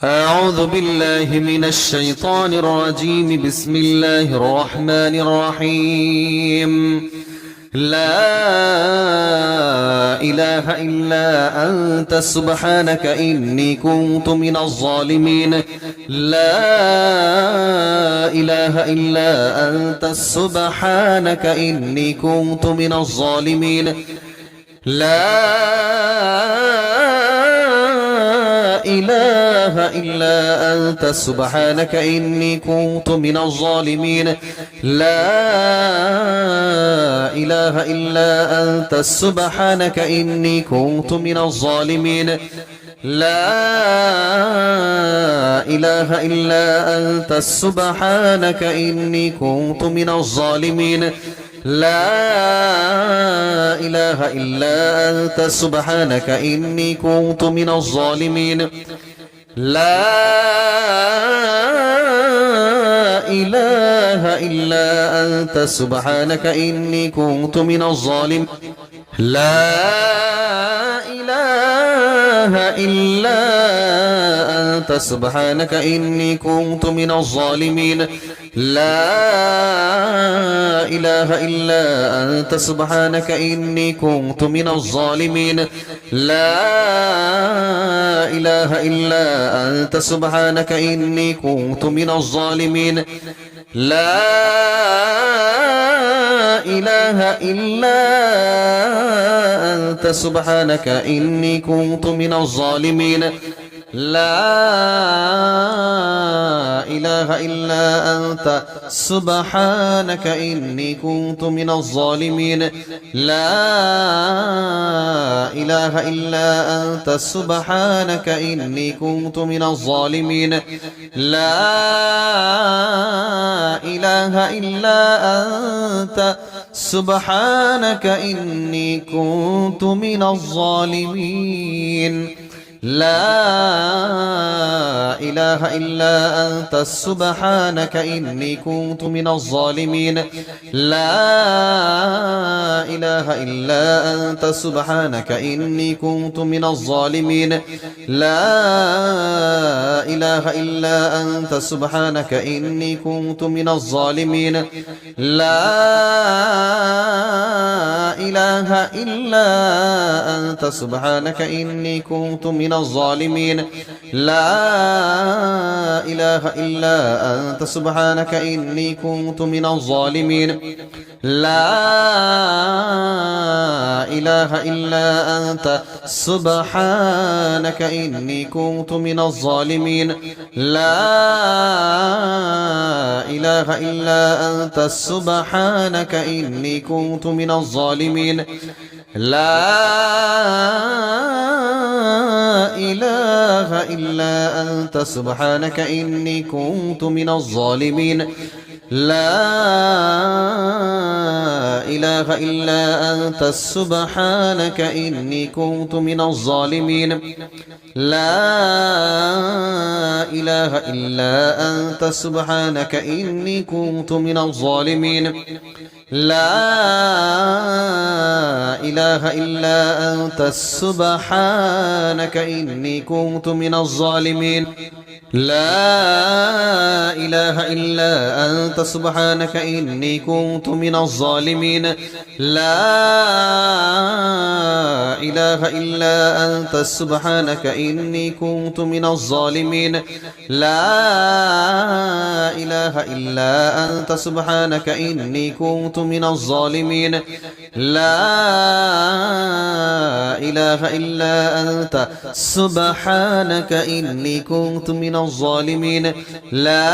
أعوذ بالله من الشيطان الرجيم. بسم الله الرحمن الرحيم. لا إله إلا أنت سبحانك إني كنت من الظالمين. لا إله إلا أنت سبحانك إني كنت من الظالمين. لا إله إلا أنت سبحانك إني كنت من الظالمين. لا إله إلا أنت سبحانك إني كنت من الظالمين. لا إله إلا أنت سبحانك إني كنت من الظالمين. لا إله إلا أنت سبحانك إني كنت من الظالمين. لا إله إلا أنت سبحانك إني كنت من الظالمين. لا إله إلا أنت سبحانك إني كنت من الظالمين. لا إله إلا أنت سبحانك إني كنت من الظالمين. لا إله إلا أنت سبحانك إني كنت من الظالمين. لا إله إلا أنت سبحانك إني كنت من الظالمين. لا إله إلا أنت سبحانك إني كنت من الظالمين. لا إله إلا أنت سبحانك إني كنت من الظالمين. لا إله إلا أنت سبحانك إني كنت من الظالمين. لا إله إلا أنت سبحانك إني كنت من الظالمين. لا إله إلا أنت سبحانك إني كنت من الظالمين. لا إله إلا أنت سبحانك إني كنت من الظالمين. لا إله إلا أنت سبحانك إني كنت من الظالمين. لا إله إلا أنت سبحانك إني كنت من الظالمين. لا إله إلا أنت سبحانك إني كنت من الظالمين. لا إله إلا أنت سبحانك إني كنت من الظالمين. لا إله إلا أنت سبحانك إني كنت من الظالمين. لا إله إلا أنت سبحانك إني كنت من الظالمين. لا إله إلا أنت سبحانك إني كنت من الظالمين. لا إله إلا أنت سبحانك إني كنت من الظالمين. لا إله إلا أنت سبحانك إني كنت من الظالمين. لا إله إلا أنت سبحانك إني كنت من الظالمين. لا إله إلا أنت سبحانك إني كنت من الظالمين. لا إله إلا أنت سبحانك إني كنت من الظالمين. لا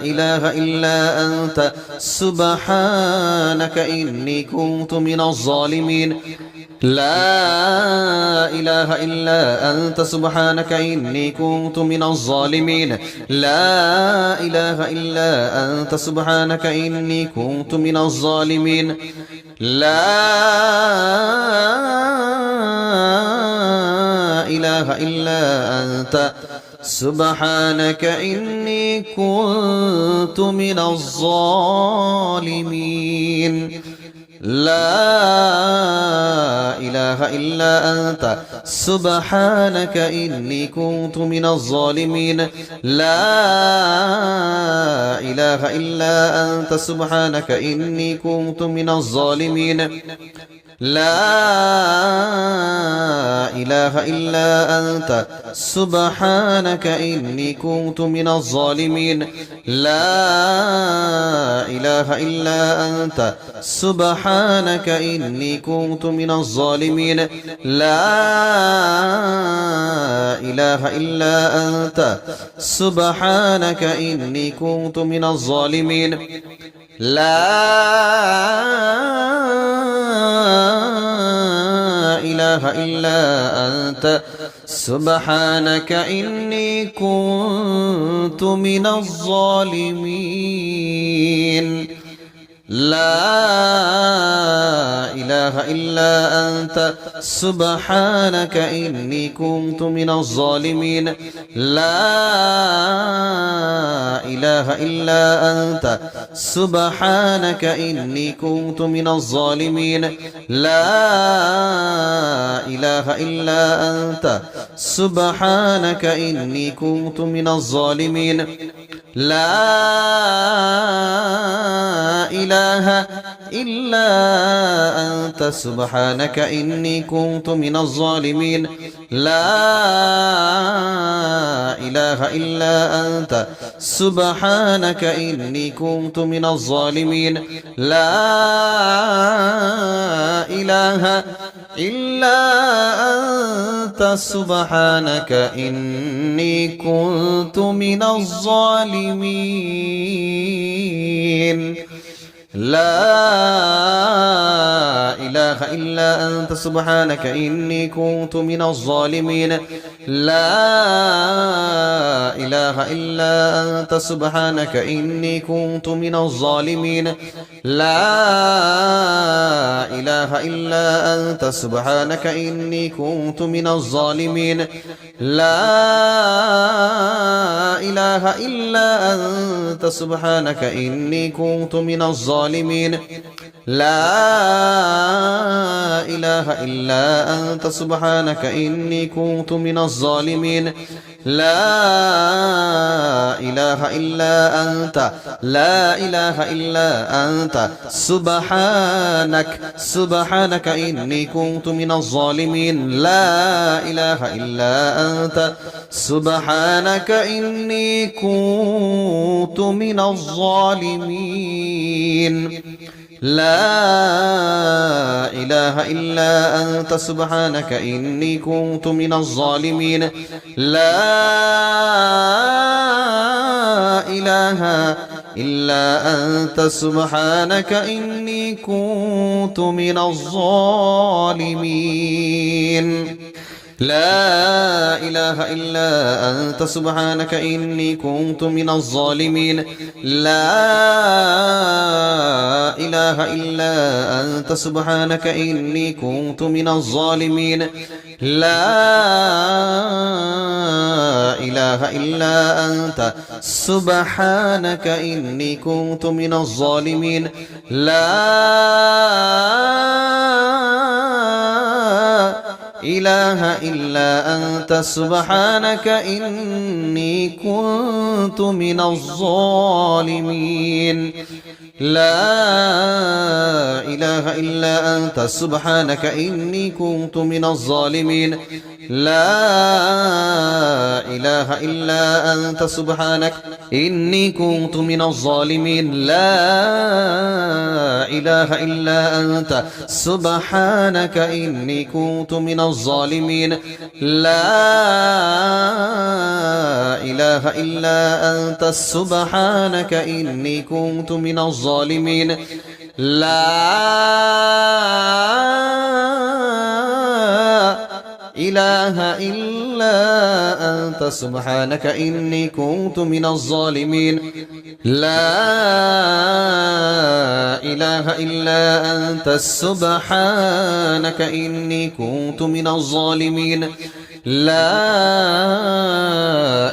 إله إلا أنت سبحانك إني كنت من الظالمين. لا إله إلا أنت سبحانك إني كنت من الظالمين. لا إله إلا أنت سبحانك إني كنت من الظالمين. لا إله إلا أنت سبحانك إني كنت من الظالمين. لا إله إلا أنت سبحانك إني كنت من الظالمين لا إله إلا أنت سبحانك إني كنت من الظالمين لا إله إلا أنت سبحانك إني كنت من الظالمين لا إله إلا أنت سبحانك إني كنت من الظالمين لا إله إلا أنت سبحانك إني كنت من الظالمين لا إله إلا أنت سبحانك إني كنت من الظالمين لا إله إلا أنت سبحانك إني كنت من الظالمين لا إله إلا أنت سبحانك إني كنت من الظالمين لا إله إلا أنت سبحانك إني كنت من الظالمين لا إله إلا أنت سبحانك إني كنت من الظالمين لا إله إلا أنت سبحانك إني كنت من الظالمين لا إله إلا أنت سبحانك إني كنت من الظالمين لا إله إلا أنت سبحانك إني كنت من الظالمين لا إله إلا أنت سبحانك إني كنت من الظالمين لا إله إلا أنت سبحانك إني كنت من الظالمين لا إله إلا أنت سبحانك إني كنت من الظالمين لا إله إلا أنت سبحانك إني كنت من الظالمين لا إله إلا أنت لا إله إلا أنت سبحانك إني كنت من الظالمين لا إله إلا أنت سبحانك إني كنت من الظالمين لا إله إلا أنت سبحانك إني كنت من الظالمين لا إله إلا أنت سبحانك إني كنت من الظالمين لا إله إلا أنت سبحانك إني كنت من الظالمين لا إله إلا أنت سبحانك إني كنت من الظالمين لا إله إلا أنت سبحانك إني كنت من الظالمين لا إله إلا أنت سبحانك إني كنت من الظالمين لا إله إلا أنت سبحانك إني كنت من الظالمين لا إله إلا أنت سبحانك إني كنت من الظالمين لا إله إلا أنت سبحانك إني كنت من الظالمين لا إله إلا أنت سبحانك إني كنت من الظالمين لا إله إلا أنت سبحانك إني كنت من الظالمين لا إله إلا أنت سبحانك إني كنت من الظالمين لا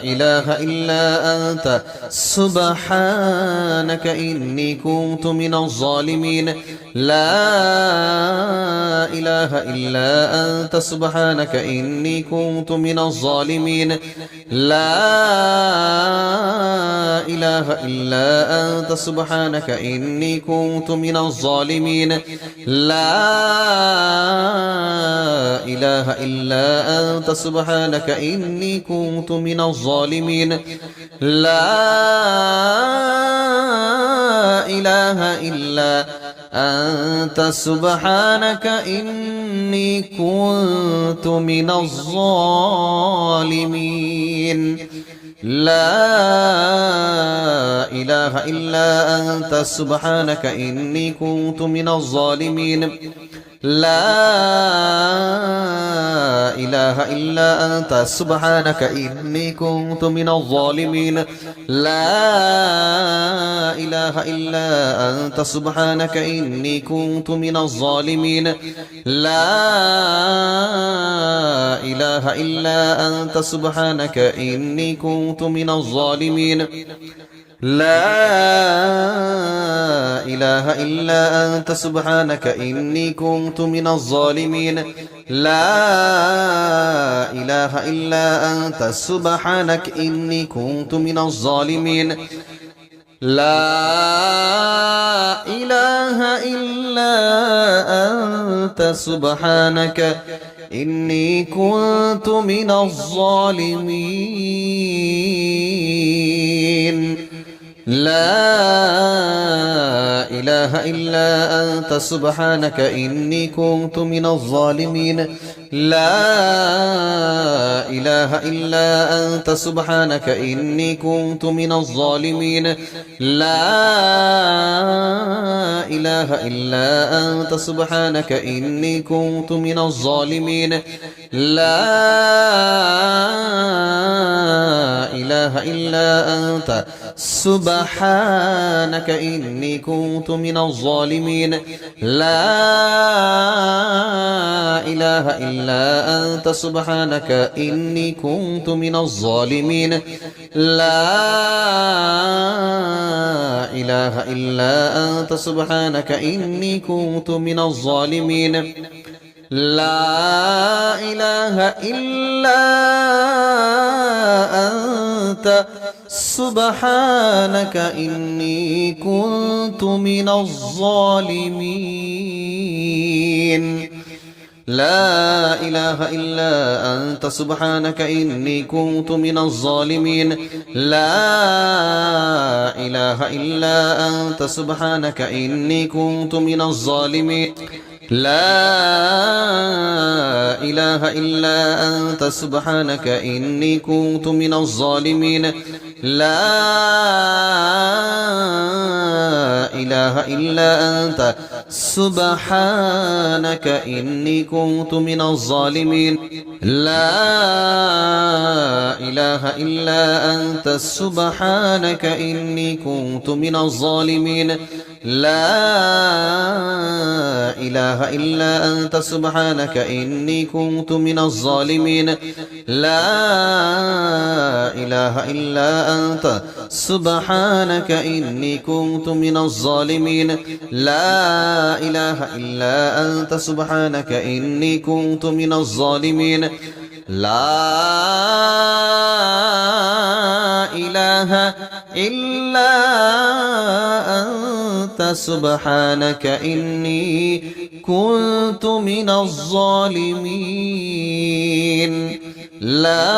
إله إلا أنت سبحانك إني كنت من الظالمين لا إله إلا أنت سبحانك إني كنت من الظالمين لا إله إلا أنت سبحانك إني كنت من الظالمين لا إله إلا أنت سبحانك إني كنت من الظالمين لا إله إلا أنت سبحانك إني كنت من الظالمين لا إله إلا أنت سبحانك إني كنت من الظالمين لا إله إلا أنت سبحانك إني كنت من الظالمين لا إله إلا أنت سبحانك إني كنت من الظالمين لا إله إلا أنت سبحانك إني كنت من الظالمين لا إله إلا أنت سبحانك إني كنت من الظالمين لا إله إلا أنت سبحانك إني كنت من الظالمين لا إله إلا أنت سبحانك إني كنت من الظالمين لا إله إلا أنت سبحانك إني كنت من الظالمين لا إله إلا أنت سبحانك إني كنت من الظالمين لا إله إلا أنت سبحانك إني كنت من الظالمين لا إله إلا أنت سبحانك إني كنت من الظالمين لا إله إلا أنت سبحانك إني كنت من الظالمين لا إله إلا أنت سبحانك إني كنت من الظالمين لا إله إلا أنت سبحانك إني كنت من الظالمين لا إله إلا أنت سبحانك إني كنت من الظالمين لا إله إلا أنت سبحانك إني كنت من الظالمين لا إله إلا أنت سبحانك إني كنت من الظالمين لا إله إلا أنت سبحانك إني كنت من الظالمين لا إله إلا أنت سبحانك إني كنت من الظالمين لا إله إلا أنت سبحانك إني كنت من الظالمين لا إله إلا أنت سبحانك إني كنت من الظالمين لا إله إلا أنت سبحانك إني كنت من الظالمين لا إله إلا أنت سبحانك إني كنت من الظالمين لا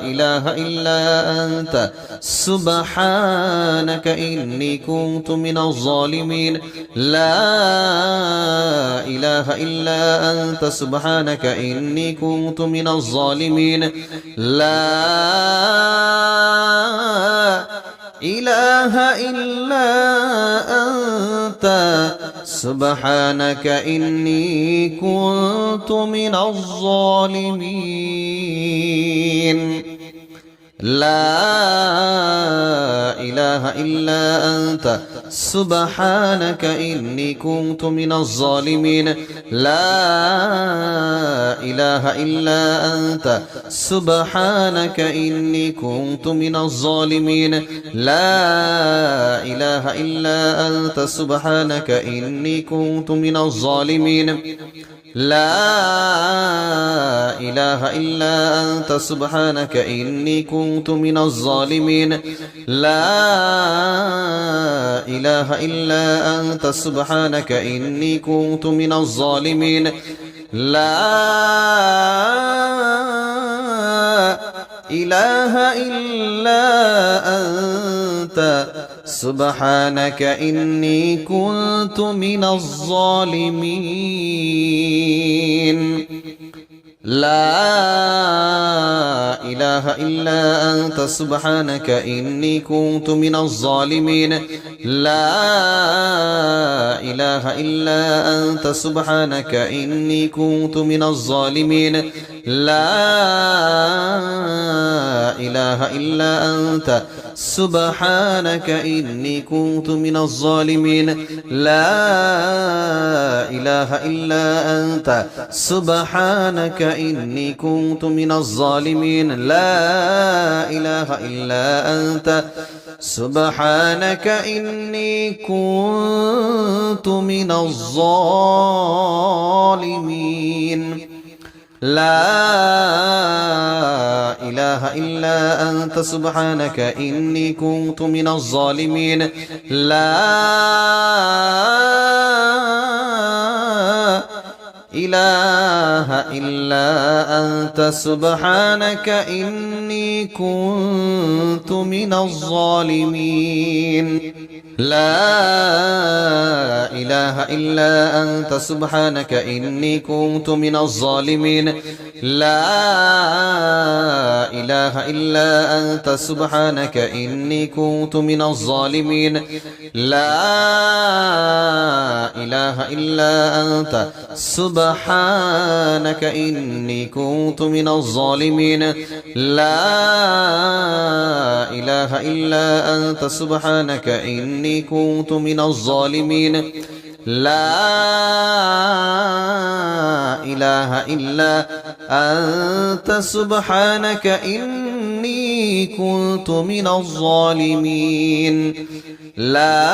إله إلا أنت سبحانك إني كنت من الظالمين لا إله إلا أنت سبحانك إني كنت من الظالمين لا إله إلا أنت سبحانك إني كنت من الظالمين لا إله إلا أنت سبحانك إني كنت من الظالمين لا إله إلا أنت سبحانك إني كنت من الظالمين لا إله إلا أنت سبحانك إني كنت من الظالمين لا إله إلا أنت سبحانك إني كنت من الظالمين لا إله إلا أنت سبحانك إني كنت من الظالمين لا إله إلا أنت سبحانك إني كنت من الظالمين لا إله إلا أنت سبحانك إني كنت من الظالمين لا إله إلا أنت سبحانك إني كنت من الظالمين لا إله إلا أنت سبحانك إني كنت من الظالمين لا إله إلا أنت سبحانك إني كنت من الظالمين لا إله إلا أنت سبحانك إني كنت من الظالمين لا إله إلا أنت سبحانك إني كنت من الظالمين لا إله إلا أنت سبحانك إني كنت من الظالمين لا إله إلا أنت سبحانك إني كنت من الظالمين لا إله إلا أنت سبحانك إني كنت من الظالمين لا إله إلا أنت سبحانك إني كنت من الظالمين لا إله إلا أنت سبحانك إني كنت من الظالمين لا إله إلا أنت سبحانك إني كنت من الظالمين لا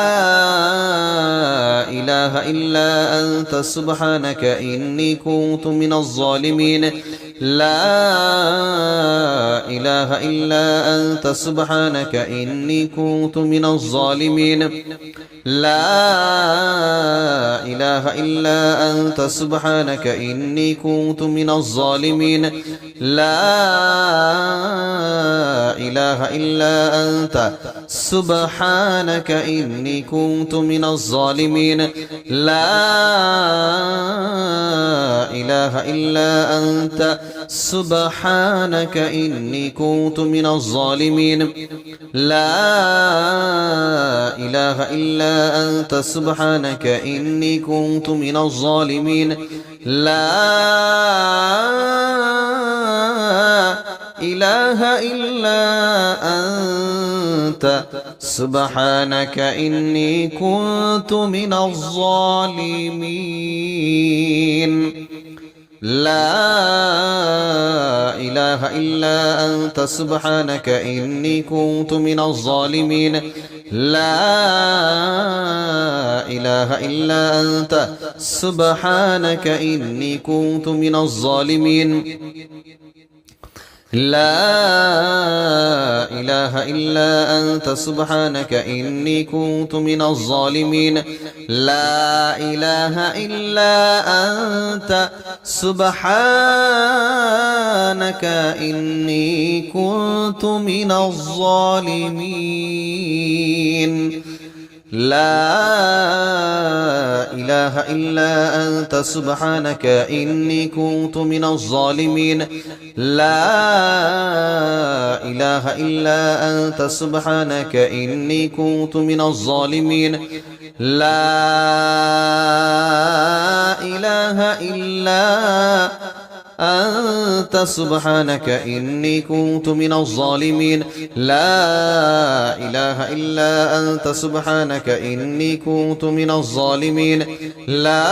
إله إلا أنت سبحانك إني كنت من الظالمين لا إله إلا أنت سبحانك إني كنت من الظالمين لا إله إلا أنت سبحانك إني كنت من الظالمين لا إله إلا أنت سبحانك إني كنت من الظالمين لا إله إلا أنت سبحانك إني كنت من الظالمين لا إله إلا أنت سبحانك إني كنت من الظالمين لا إله إلا أنت سبحانك إني كنت من الظالمين لا إله إلا أنت سبحانك إني كنت من الظالمين لا إله إلا أنت سبحانك إني كنت من الظالمين لا إله إلا أنت سبحانك إني كنت من الظالمين لا إله إلا أنت سبحانك إني كنت من الظالمين لا إله إلا أنت سبحانك إني كنت من الظالمين لا إله إلا أنت سبحانك إني كنت من الظالمين لا إله إلا أنت سبحانك إني كنت من الظالمين لا إله إلا أنت سبحانك إني كنت من الظالمين لا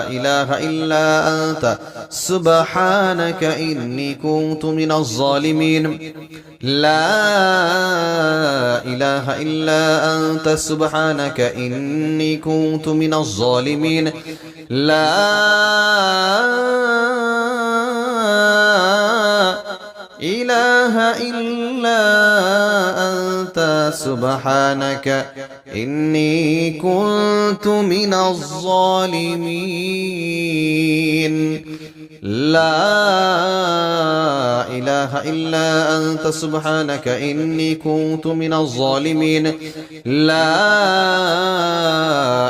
إله إلا أنت سبحانك إني كنت من الظالمين لا إله إلا أنت سبحانك إني كنت من الظالمين لا إله إلا أنت سبحانك إني كنت من الظالمين لا إله إلا أنت سبحانك إني كنت من الظالمين لا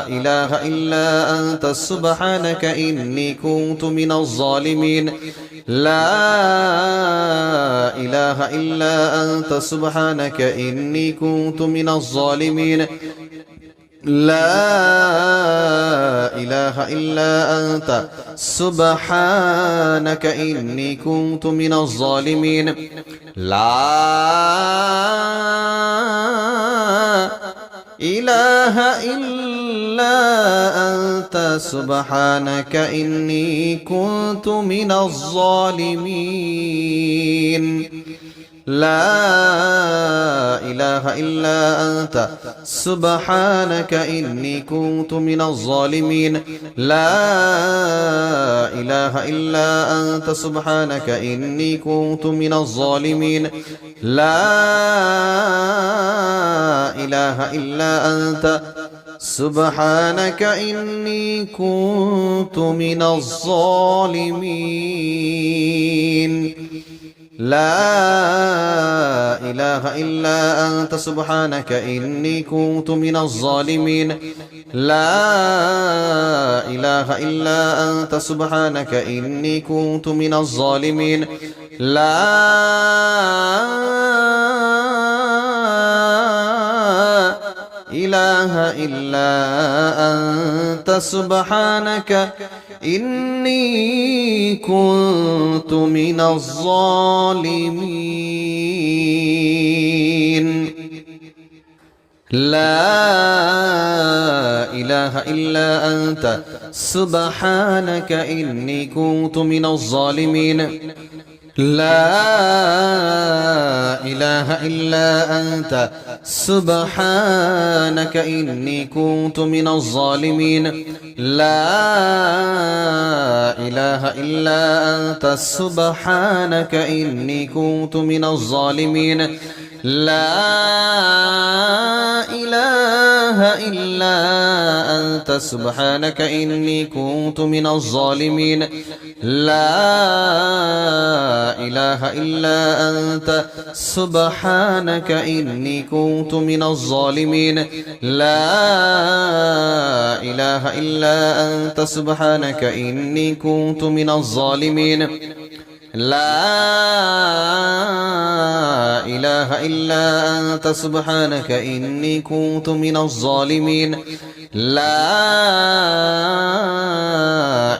إله إلا أنت سبحانك إني كنت من الظالمين لا إله إلا أنت سبحانك إني كنت من الظالمين لا إله إلا أنت سبحانك إني كنت من الظالمين لا إله إلا أنت سبحانك إني كنت من الظالمين لا إله إلا أنت سبحانك إني كنت من الظالمين لا إله إلا أنت سبحانك إني كنت من الظالمين لا إله إلا أنت سبحانك إني كنت من الظالمين لا إله إلا أنت سبحانك إني كنت من الظالمين لا إله إلا أنت سبحانك إني كنت من الظالمين لا إله إلا أنت سبحانك إني كنت من الظالمين لا إله إلا أنت سبحانك إني كنت من الظالمين لا إله إلا أنت سبحانك إني كنت من الظالمين لا إله إلا أنت سبحانك إني كنت من الظالمين لا إله إلا أنت سبحانك إني كنت من الظالمين لا إله إلا أنت سبحانك إني كنت من الظالمين لا إله إلا أنت سبحانك إني كنت من الظالمين لا إله إلا أنت سبحانك إني كنت من الظالمين لا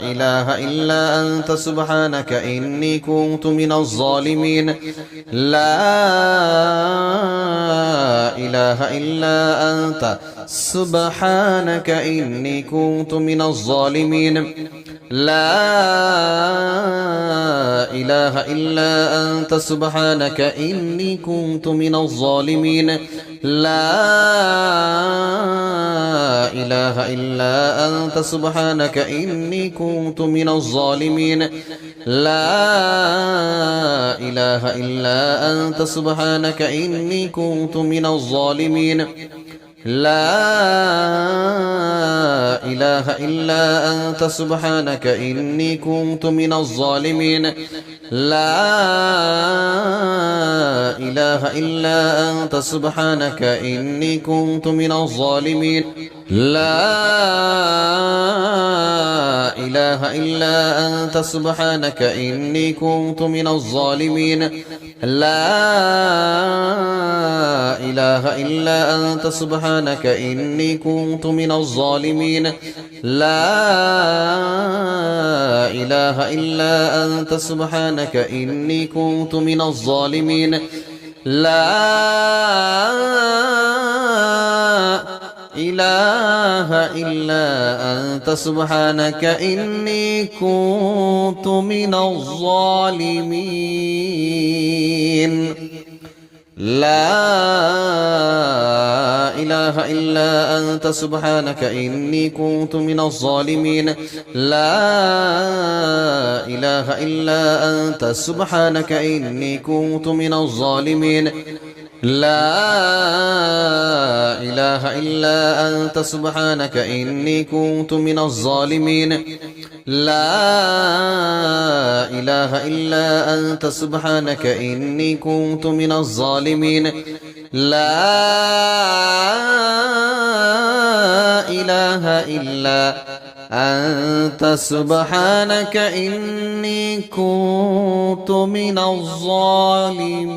إله إلا أنت سبحانك إني كنت من الظالمين لا إله إلا أنت سبحانك إني كنت من الظالمين لا إله إلا أنت سبحانك إني كنت من الظالمين لا إله إلا أنت سبحانك إني كنت من الظالمين لا إله إلا أنت سبحانك إني كنت من الظالمين لا إله إلا أنت سبحانك إني كنت من الظالمين لا إله إلا أنت سبحانك إني كنت من الظالمين لا إله إلا أنت سبحانك إني كنت من الظالمين لا إله إلا أنت سبحانك إني كنت من الظالمين لا إله إلا أنت سبحانك إني كنت من الظالمين لا إله إلا أنت سبحانك إني كنت من الظالمين لا إله إلا أنت سبحانك إني كنت من الظالمين لا إله إلا أنت سبحانك إني كنت من الظالمين لا إله إلا أنت سبحانك إني كنت من الظالمين لا إله إلا أنت سبحانك إني كنت من الظالمين لا إله إلا أنت سبحانك إني كنت من الظالمين